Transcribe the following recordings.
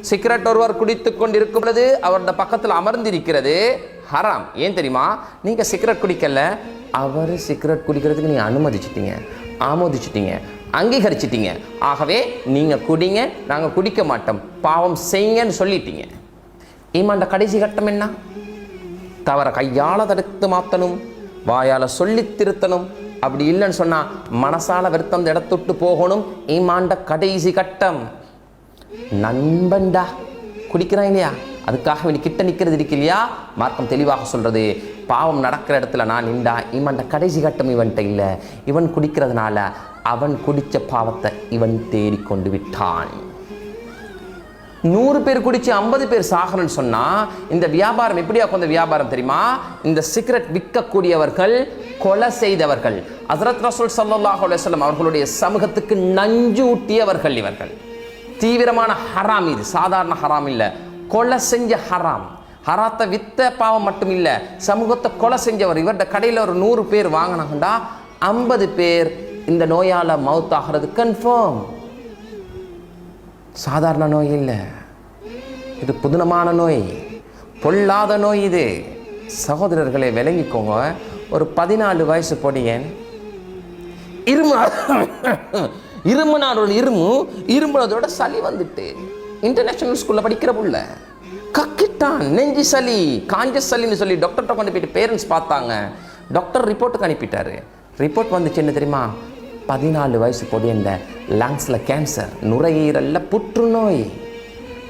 Cigarette ஒருவர் குடித்து கொண்டிருக்கும் பொழுது அவரோட பக்கத்தில் அமர்ந்திருக்கிறது ஹராம். ஏன் தெரியுமா? நீங்கள் சிகரெட் குடிக்கல, அவர் சிகரெட் குடிக்கிறதுக்கு நீங்கள் அனுமதிச்சிட்டீங்க, ஆமோதிச்சிட்டீங்க, அங்கீகரிச்சிட்டீங்க. ஆகவே நீங்கள் குடிங்க, நாங்கள் குடிக்க மாட்டோம், பாவம் செய்யுங்கன்னு சொல்லிட்டீங்க. ஈமான்ட கடைசி கட்டம் என்ன? தவற கையால் தடுத்து மாற்றணும், வாயால் சொல்லி திருத்தணும். அப்படி இல்லைன்னு சொன்னால் மனசால வருத்தம் அந்த இடத்துட்டு போகணும். ஈமான்ட கடைசி கட்டம். நண்பன்டா குடிக்கிறான் இல்லையா, அதுக்காக இவன் கிட்ட நிற்கிறது இருக்கு இல்லையா, மார்க்கம் தெளிவாக சொல்றது, பாவம் நடக்கிற இடத்துல நான் நின்றா இவன்ட கடைசி கட்டம் இவன்கிட்ட இல்லை. இவன் குடிக்கிறதுனால அவன் குடித்த பாவத்தை இவன் தேடிக்கொண்டு விட்டான். 100 பேர் குடிச்சு 50 பேர் சாகணும்னு சொன்னா இந்த வியாபாரம் எப்படியா கொண்ட வியாபாரம் தெரியுமா? இந்த சிகரெட் விற்கக்கூடியவர்கள் கொலை செய்தவர்கள், ஹஜ்ரத் ரசூல் ஸல்லல்லாஹு அலைஹி வஸல்லம் அவர்களுடைய சமூகத்துக்கு நஞ்சு ஊட்டியவர்கள். இவர்கள் தீவிரமான ஹராம். இது சாதாரண ஹராம் இல்லை, கொலை செஞ்ச ஹராம். ஹராத்தை வித்த பாவம் மட்டும் இல்லை, சமூகத்தை கொலை செஞ்சவர். இவருடைய கடையில் ஒரு 100 பேர் வாங்கினாங்கண்டா 50 பேர் இந்த நோயால் மவுத் ஆகிறது கன்ஃபார்ம். சாதாரண நோய் இல்லை, இது புதுனமான நோய், பொல்லாத நோய் இது. சகோதரர்களை விளங்கிக்கோங்க. ஒரு 14 வயசு பொடியன் இருமுனார், ஒரு இருமுனதோட சளி வந்துட்டு இன்டர்நேஷனல் ஸ்கூலில் படிக்கிற புள்ள கக்கிட்டான். நெஞ்சு சளி, காஞ்ச சளின்னு சொல்லி டாக்டர்கிட்ட கொண்டு போயிட்டு பேரண்ட்ஸ் பார்த்தாங்க. டாக்டர் ரிப்போர்ட்டுக்கு அனுப்பிட்டாரு. ரிப்போர்ட் வந்துச்சு என்ன தெரியுமா? 14 வயசு பொடியண்ட லங்ஸில் கேன்சர், நுரையீரலில் புற்றுநோய்.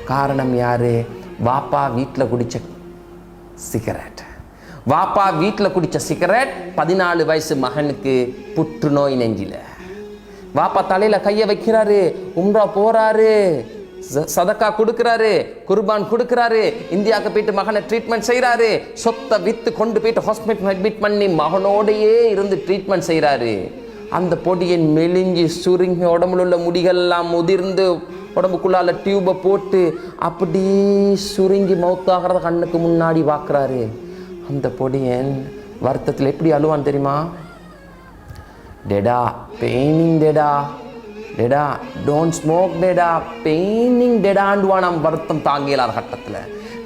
காரணம் யாரு? வாப்பா வீட்டில் குடித்த சிகரெட். வாப்பா வீட்டில் குடித்த சிகரெட் 14 வயசு மகனுக்கு புற்றுநோய் நெஞ்சில். வாப்பா தலையில் கையை வைக்கிறாரு, உம்ரா போறாரு, சதக்கா கொடுக்கிறாரு, குர்பான் கொடுக்கிறாரு, இந்தியாவுக்கு போயிட்டு மகனை ட்ரீட்மெண்ட் செய்கிறாரு, சொத்தை வித்து கொண்டு போயிட்டு ஹாஸ்பிட்டல் அட்மிட் பண்ணி மகனோடையே இருந்து ட்ரீட்மெண்ட் செய்கிறாரு. அந்த பொடியின் மெலிஞ்சி சுருங்கி உடம்புல உள்ள முடிகள்லாம் முதிர்ந்து உடம்புக்குள்ளால டியூபை போட்டு அப்படியே சுருங்கி மவுத்தாகிறத கண்ணுக்கு முன்னாடி பார்க்குறாரு. அந்த பொடியன் வருத்தத்தில் எப்படி அழுவான் தெரியுமா? டெடா பெயினிங், டெடா டெடா டோன்ட் ஸ்மோக், டெடா பெயினிங், டெடாண்டுவான். நம்ம வருத்தம் தாங்கியலார் கட்டத்தில்.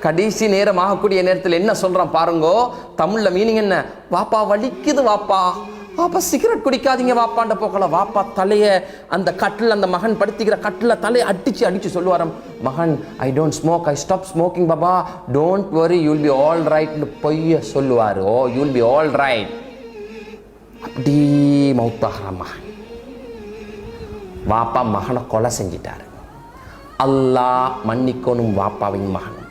கடைசி நேரம் ஆகக்கூடிய நேரத்தில் என்ன சொல்கிறான் பாருங்கோ. தமிழில் மீனிங் என்ன? வாப்பா வலிக்குது வாப்பா, வாப்பா சிகரெட் குடிக்காதீங்க வாப்பாண்ட போக்கல. வாப்பா தலையை அந்த கட்டில், அந்த மகன் படுத்திக்கிற கட்டில் தலையை அடிச்சு சொல்லுவாராம், மகன் I don't smoke, I stop smoking பாபா, don't worry, you will be all ரைட்னு பொய்ய சொல்லுவார். Oh you will be all right. அப்படி மௌத்தாகிற மகன். வாப்பா மகனை கொலை செஞ்சிட்டாரு. அல்லாஹ் மன்னிக்கணும் வாப்பாவின் மகன்.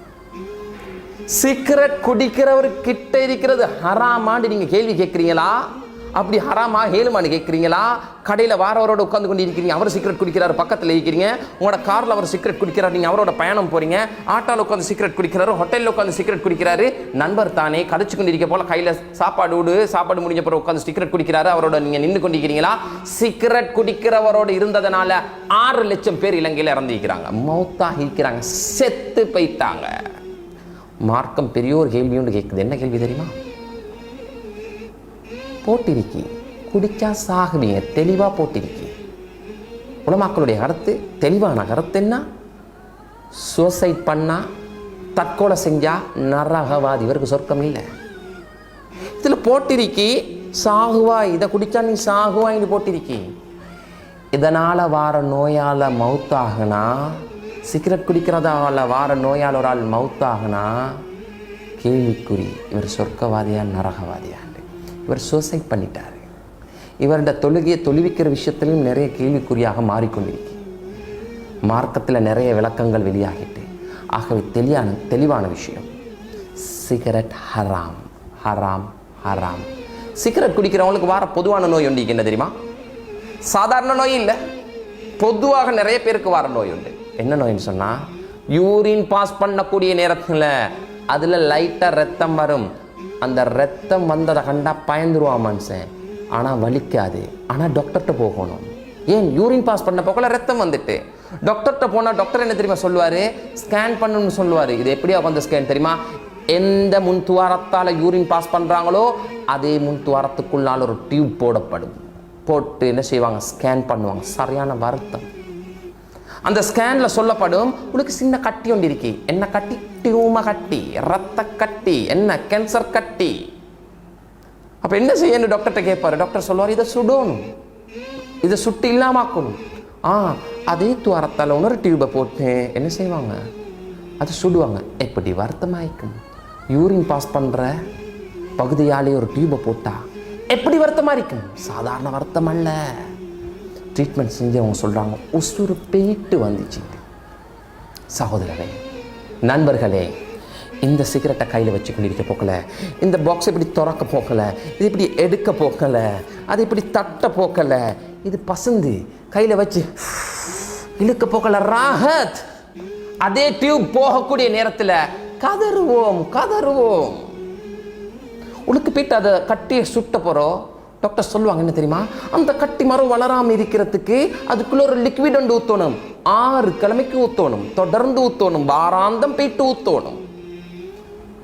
சிகரெட் குடிக்கிறவர் கிட்ட இருக்கிறது ஹராமான்னு நீங்க கேள்வி கேட்குறீங்களா? அப்படி ஹராமா ஹேலுமான்னு கேட்குறீங்களா? கடையில் வாரவரோட உட்காந்து கொண்டு இருக்கிறீங்க, அவர் சிகரெட் குடிக்கிறாரு, பக்கத்தில் இருக்கிறீங்க. உங்களோட காரில் அவர் சிகரெட் குடிக்கிறார், நீங்கள் அவரோட பயணம் போகிறீங்க. ஆட்டோவில் உட்காந்து சிகரெட் குடிக்கிறாரு, ஹோட்டலில் உட்காந்து சிகரெட் குடிக்கிறாரு. நண்பர் தானே கதைச்சு கொண்டு இருக்க போல கையில் சாப்பாடு முடிஞ்ச பிறகு உட்காந்து சிகரெட் குடிக்கிறாரு, அவரோட நீங்கள் நின்று கொண்டிருக்கிறீங்களா? சிகரெட் குடிக்கிறவரோட இருந்ததுனால 6 லட்சம் பேர் இலங்கையில் இறந்திருக்கிறாங்க, மௌத்தாக இருக்கிறாங்க, செத்து போயிட்டாங்க. மார்க்கம் பெரியோர் கேள்வியோடு கேட்குது. என்ன கேள்வி தெரியுமா? போட்டிருக்கி குடிச்சா சாகுவீங்க, தெளிவாக போட்டிருக்கி. உலமாக்களுடைய கருத்து, தெளிவான கருத்து என்ன? சூசைட் பண்ணா, தற்கொலை செஞ்சா நரகவாதி, இவருக்கு சொர்க்கம் இல்லை. இதில் போட்டிருக்கி சாகுவா, இதை குடிச்சா நீ சாகுவாயின்னு போட்டிருக்கி. இதனால் வார நோயால் மவுத்தாகுனா, சிகரெட் குடிக்கிறதால வார நோயால் ஒரு ஆள் மவுத்தாகுனா கேள்விக்குறி, இவர் சொர்க்கவாதியா நரகவாதியா? இவர் சூசைட் பண்ணிட்டார். இவருடைய தொழுகையை தொழுவிக்கிற விஷயத்திலும் நிறைய கேள்விக்குறியாக மாறிக்கொண்டிருக்கு. மார்க்கத்தில் நிறைய விளக்கங்கள் வெளியாகிட்டு. ஆகவே தெளிவான விஷயம், சிகரெட் ஹராம், ஹராம், ஹராம். சிகரெட் குடிக்கிறவங்களுக்கு வார பொதுவான நோய் உண்டு. என்ன தெரியுமா? சாதாரண நோய் இல்லை, பொதுவாக நிறைய பேருக்கு வர நோய் உண்டு. என்ன நோயின்னு சொன்னால், யூரின் பாஸ் பண்ணக்கூடிய நேரத்தில் அதில் லைட்டாக ரத்தம் வரும். அந்த ரத்தம் வந்ததை கண்டா பயந்துருவான் மனுஷன். ஆனால் வலிக்காது. ஆனால் டாக்டர்கிட்ட போகணும். ஏன்? யூரின் பாஸ் பண்ண போக்கல ரத்தம் வந்துட்டு. டாக்டர்கிட்ட போனால் டாக்டர் என்ன தெரியுமா சொல்லுவார்? ஸ்கேன் பண்ணணும்னு சொல்லுவார். இது எப்படியா வந்து ஸ்கேன் தெரியுமா? எந்த முன் துவாரத்தால் யூரின் பாஸ் பண்ணுறாங்களோ அதே முன் துவாரத்துக்குள்ளால் ஒரு டியூப் போடப்படும். போட்டு என்ன செய்வாங்க? ஸ்கேன் பண்ணுவாங்க. சரியான வருத்தம். அந்த ஸ்கேனில் சொல்லப்படும் உங்களுக்கு சின்ன கட்டி ஒன்று இருக்கு. என்ன கட்டி? டியூம கட்டி, ரத்த கட்டி, என்ன கேன்சர் கட்டி. அப்போ என்ன செய்யணும் டாக்டர்கிட்ட கேட்பாரு. டாக்டர் சொல்லுவார், இதை சுடணும், இதை சுட்டு இல்லாமாக்கணும். அதே துவாரத்தால் இன்னொரு டியூபை போட்டு என்ன செய்வாங்க, அது சுடுவாங்க. எப்படி வருத்தமாயிக்கும்? யூரின் பாஸ் பண்ணுற பகுதியாலே ஒரு டியூபை போட்டா எப்படி வருத்தமாக இருக்கும்? சாதாரண வருத்தம் அல்ல. ட்ரீட்மெண்ட் செஞ்சு அவங்க சொல்கிறாங்க, உசுறு போயிட்டு வந்துச்சு. சகோதரரே, நண்பர்களே, இந்த சிகரெட்டை கையில் வச்சு கொண்டிருக்க போக்கல, இந்த பாக்ஸ் இப்படி திறக்க போக்கல, இது இப்படி எடுக்க போக்கல, அது இப்படி தட்ட போக்கல, இது பசந்து கையில் வச்சு இழுக்க போக்கல, ராஹத். அதே டியூப் போகக்கூடிய நேரத்தில் கதறுவோம் கதறுவோம். உளுக்கு போயிட்டு அதை கட்டியை சுட்ட போகிறோம். டாக்டர் சொல்லுவாங்க என்ன தெரியுமா, அந்த கட்டி மரம் வளராமல் இருக்கிறதுக்கு அதுக்குள்ள ஒரு லிக்விட் ஒன்று ஊற்றணும். 6 கிழமைக்கு ஊற்றணும், தொடர்ந்து ஊற்றணும், வாராந்தம் போயிட்டு ஊற்றணும்.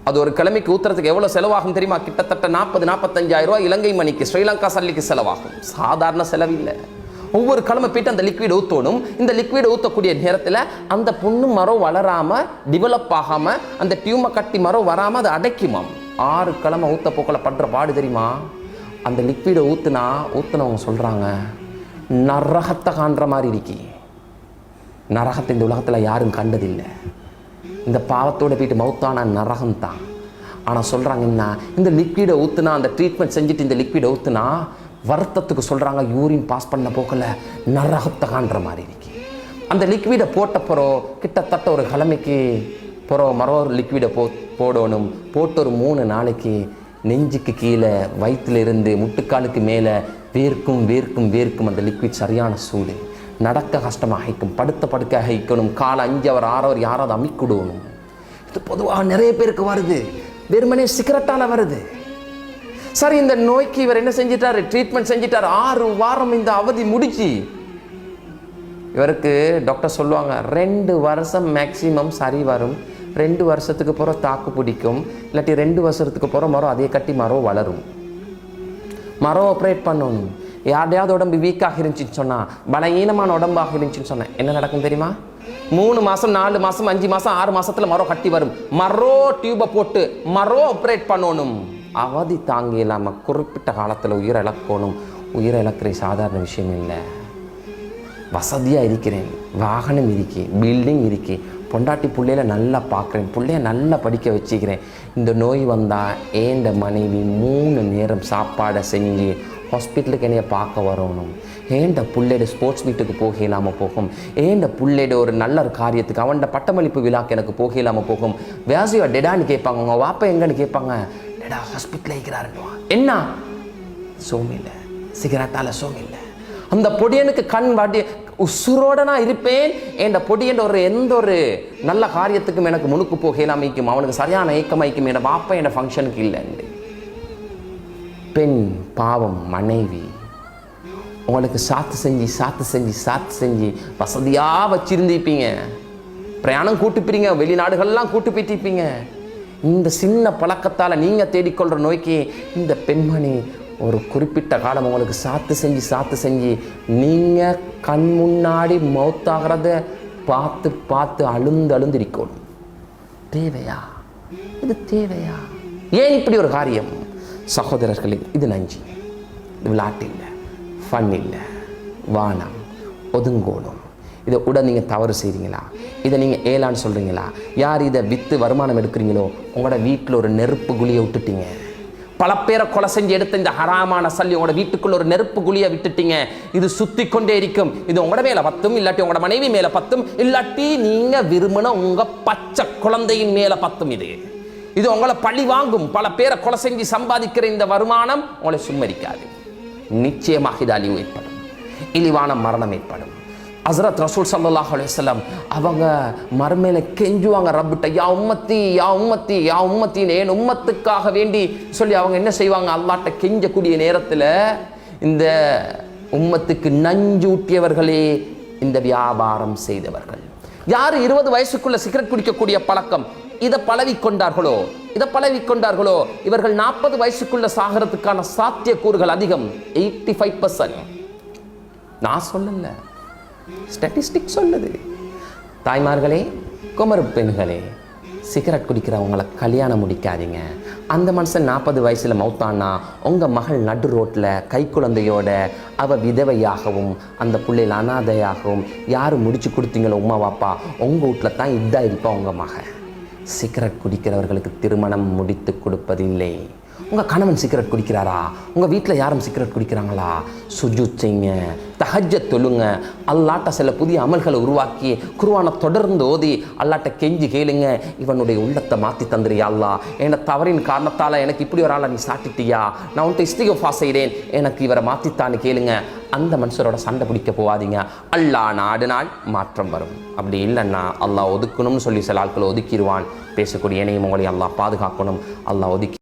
அது ஒரு கிழமைக்கு ஊத்துறதுக்கு எவ்வளோ செலவாகும் தெரியுமா? கிட்டத்தட்ட 40-45 ரூபாய் இலங்கை மணிக்கு, ஸ்ரீலங்கா சல்லிக்கு செலவாகும். சாதாரண செலவில்லை. ஒவ்வொரு கிழமை போயிட்டு அந்த லிக்விட் ஊற்றணும். இந்த லிக்விட் ஊற்றக்கூடிய நேரத்தில் அந்த புண்ணு மரம் வளராமல், டிவலப் ஆகாமல், அந்த டியூமை கட்டி மரம் வராமல் அதை அடைக்குமாம். 6 கிழமை ஊற்ற போக்கில் படுற பாடு தெரியுமா? அந்த லிக்விடை ஊற்றுனவங்க சொல்கிறாங்க, நரகத்தை காண்ற மாதிரி இருக்கி. நரகத்தை இந்த உலகத்தில் யாரும் கண்டதில்லை. இந்த பாவத்தோடு போயிட்டு மௌத்தான நரகம்தான். ஆனால் சொல்கிறாங்க என்ன, இந்த லிக்விடை ஊற்றுனா, அந்த ட்ரீட்மெண்ட் செஞ்சுட்டு இந்த லிக்விடை ஊற்றுனா வருத்தத்துக்கு சொல்கிறாங்க, யூரின் பாஸ் பண்ண போக்கில் நரகத்தை காண்ற மாதிரி இருக்கு. அந்த லிக்விடை போட்ட பிறகு கிட்டத்தட்ட ஒரு கிழமைக்கு பிறகு மரம் லிக்விடை போடணும். போட்டு ஒரு 3 நாளைக்கு நெஞ்சுக்கு கீழே, வயிற்றிலிருந்து முட்டுக்காலுக்கு மேலே வேர்க்கும் வேர்க்கும் வேர்க்கும். அந்த லிக்விட் சரியான சூடு. நடக்க கஷ்டமாக ஹைக்கும், படுத்த படுக்க ஹைக்கணும். காலை 5 அவர் 6 அவர் யாராவது அமிக்கிடணும். இது பொதுவாக நிறைய பேருக்கு வருது, வெறுமனே சிகரெட்டால் வருது. சரி, இந்த நோய்க்கு இவர் என்ன செஞ்சிட்டாரு, ட்ரீட்மெண்ட் செஞ்சிட்டார். 6 வாரம் இந்த அவதி முடிச்சு இவருக்கு டாக்டர் சொல்லுவாங்க 2 வருஷம் மேக்சிமம் சரி வரும், 2 வருஷத்துக்கு பிறகு தாக்கு பிடிக்கும், இல்லாட்டி 2 வருஷத்துக்கு பிறகு மரம் அதே கட்டி மரம் வளரும். மரம் ஆப்ரேட் பண்ணணும். யாரையாவது உடம்பு வீக்காக இருந்துச்சுன்னு சொன்னால், பலவீனமான உடம்பாக இருந்துச்சுன்னு சொன்னால் என்ன நடக்கும் தெரியுமா? 3 மாதம் 4 மாதம் 5 மாதம் 6 மாதத்தில் மரம் கட்டி வரும். மரம் டியூபை போட்டு மரம் ஆப்ரேட் பண்ணணும். அவதி தாங்கி இல்லாமல் குறிப்பிட்ட காலத்தில் உயிரை இழக்கணும். உயிரை இழக்கிற சாதாரண விஷயம் இல்லை. வசதியாக இருக்கிறேன், வாகனம் இருக்கி, பில்டிங் இருக்கி, பொண்டாட்டி பிள்ளையில நல்லா பார்க்குறேன், பிள்ளைய நல்லா படிக்க வச்சுக்கிறேன். இந்த நோய் வந்தால் ஏண்ட மனைவி 3 நேரம் சாப்பாடை செஞ்சு ஹாஸ்பிட்டலுக்கு என்னைய பார்க்க வரணும். ஏண்ட பிள்ளையோட ஸ்போர்ட்ஸ் மீட்டுக்கு போக இல்லாமல் போகும். ஏண்ட பிள்ளையோட ஒரு நல்ல ஒரு காரியத்துக்கு, அவன்ட பட்டமளிப்பு விழாக்கு எனக்கு போக இல்லாமல் போகும். வேசியோ டெடான்னு கேட்பாங்க, உங்கள் வாப்பா எங்கன்னு கேட்பாங்க. டெடா ஹாஸ்பிட்டலில் இருக்கிறாருன்னுவா. என்ன சோமில்லை, சிகரெட்டால் சோமில்லை. அந்த பொடியனுக்கு கண் வாட்டி உசுரோட நான் இருப்பேன். என் பொடியன் எந்த ஒரு நல்ல காரியத்துக்கும் எனக்கு முனுக்கு போக இல்லாமைக்கும், அவனுக்கு சரியான ஏக்கமாய்க்கும். என் வாப்பா என் ஃபங்க்ஷனுக்கு இல்லை. பெண் பாவம், மனைவி உங்களுக்கு சாத்து செஞ்சு வசதியாக வச்சிருந்திருப்பீங்க. பிரயாணம் கூட்டுப்பீங்க, வெளிநாடுகள்லாம் கூட்டு போயிட்டிருப்பீங்க. இந்த சின்ன பழக்கத்தால் நீங்கள் தேடிக்கொள்கிற நோய்க்கு இந்த பெண்மணி ஒரு குறிப்பிட்ட காலம் உங்களுக்கு சாத்து செஞ்சு நீங்கள் கண் முன்னாடி மௌத்தாகிறத பார்த்து அழுந்து இருக்கணும். தேவையா? இது தேவையா? ஏன் இப்படி ஒரு காரியம்? சகோதரர்களே, இது நஞ்சு, இது விளையாட்டு இல்லை, ஃபன் இல்லை, வானம் ஒதுங்கோணும். இதை உடனே நீங்கள் தவறு செய்கிறீங்களா? இதை நீங்கள் ஏலான்னு சொல்கிறீங்களா? யார் இதை விற்று வருமானம் எடுக்கிறீங்களோ உங்களோட வீட்டில் ஒரு நெருப்பு குழியை விட்டுட்டீங்க. பல பேரை கொலை செஞ்சு எடுத்த இந்த ஹராமான சல்லி உங்களோட வீட்டுக்குள்ள ஒரு நெருப்பு குழியை விட்டுட்டீங்க. இது சுத்தி கொண்டே இருக்கும். இது உங்களோட மேல பத்தும், இல்லாட்டி உங்களோட மனைவி மேல பத்தும், இல்லாட்டி நீங்க விரும்பின உங்க பச்சை குழந்தையின் மேல பத்தும். இது உங்களை பழி வாங்கும். பல பேரை கொலை செஞ்சு சம்பாதிக்கிற இந்த வருமானம் உங்களை சும்மரிக்காது. நிச்சயமாக இது அழிவு ஏற்படும், இழிவான மரணம் ஏற்படும். ஹஸ்ரத் ரசூல் ஸல்லல்லாஹு அலைஹி வஸல்லம் அவங்க மறுமையில கெஞ்சுவாங்க ரப்பிட்ட, யா உம்மத்தி யா உம்மத்தி யா உம்மத்தின்னு, என் உம்மத்துக்காக வேண்டி சொல்லி அவங்க என்ன செய்வாங்க, அல்லாஹ்ட்ட கெஞ்சக்கூடிய நேரத்தில் இந்த உம்மத்துக்கு நஞ்சூட்டியவர்களே இந்த வியாபாரம் செய்தவர்கள். யார் 20 வயசுக்குள்ள சிகரெட் குடிக்கக்கூடிய பழக்கம் இதை பழவிக்கொண்டார்களோ இவர்கள் 40 வயசுக்குள்ள சாகிறதுக்கான சாத்தியக்கூறுகள் அதிகம். 85%. நான் சொல்லல, ஸ்டாட்டிஸ்டிக் சொல்லுது. தாய்மார்களே, குமரு பெண்களே, சிகரெட் குடிக்கிறவங்களை கல்யாணம் முடிக்காதீங்க. அந்த மனுஷன் 40 வயசில் மௌத்தானா உங்கள் மகள் நடு ரோட்டில் கை குழந்தையோட அவள் விதவையாகவும் அந்த பிள்ளைகள் அனாதையாகவும் யார் முடிச்சு கொடுத்தீங்களோ உமா வாப்பா உங்கள் வீட்டில் தான் இதாக இருப்பா உங்கள் மகள். சிகரெட் குடிக்கிறவர்களுக்கு திருமணம் முடித்து கொடுப்பதில்லை. உங்கள் கணவன் சிகரெட் குடிக்கிறாரா? உங்கள் வீட்டில் யாரும் சிகரெட் குடிக்கிறாங்களா? சுஜூத் செய்யுங்க, தஹஜ்ஜத் தொழுங்க, அல்லாட்ட சில புதிய அமல்களை உருவாக்கி குர்ஆனை தொடர்ந்து ஓதி அல்லாட்ட கெஞ்சி கேளுங்க, இவனுடைய உள்ளத்தை மாற்றி தந்துறியா அல்லா, என்னை தவறின் காரணத்தால் எனக்கு இப்படி ஒரு ஆளை நீ சாட்டிட்டியா, நான் உன்ட்ட இஸ்திகஃபா செய்கிறேன், எனக்கு இவரை மாற்றித்தான்னு கேளுங்க. அந்த மனுஷரோட சண்டை பிடிக்க போகாதீங்க. அல்லாஹ் நாடினால் மாற்றம் வரும். அப்படி இல்லைன்னா அல்லாஹ் ஒதுக்கணும்னு சொல்லி சில ஆட்களை ஒதுக்கிடுவான். பேசக்கூடிய இணையும் உங்களை அல்லாஹ் பாதுகாக்கணும். அல்லாஹ் ஒதுக்கி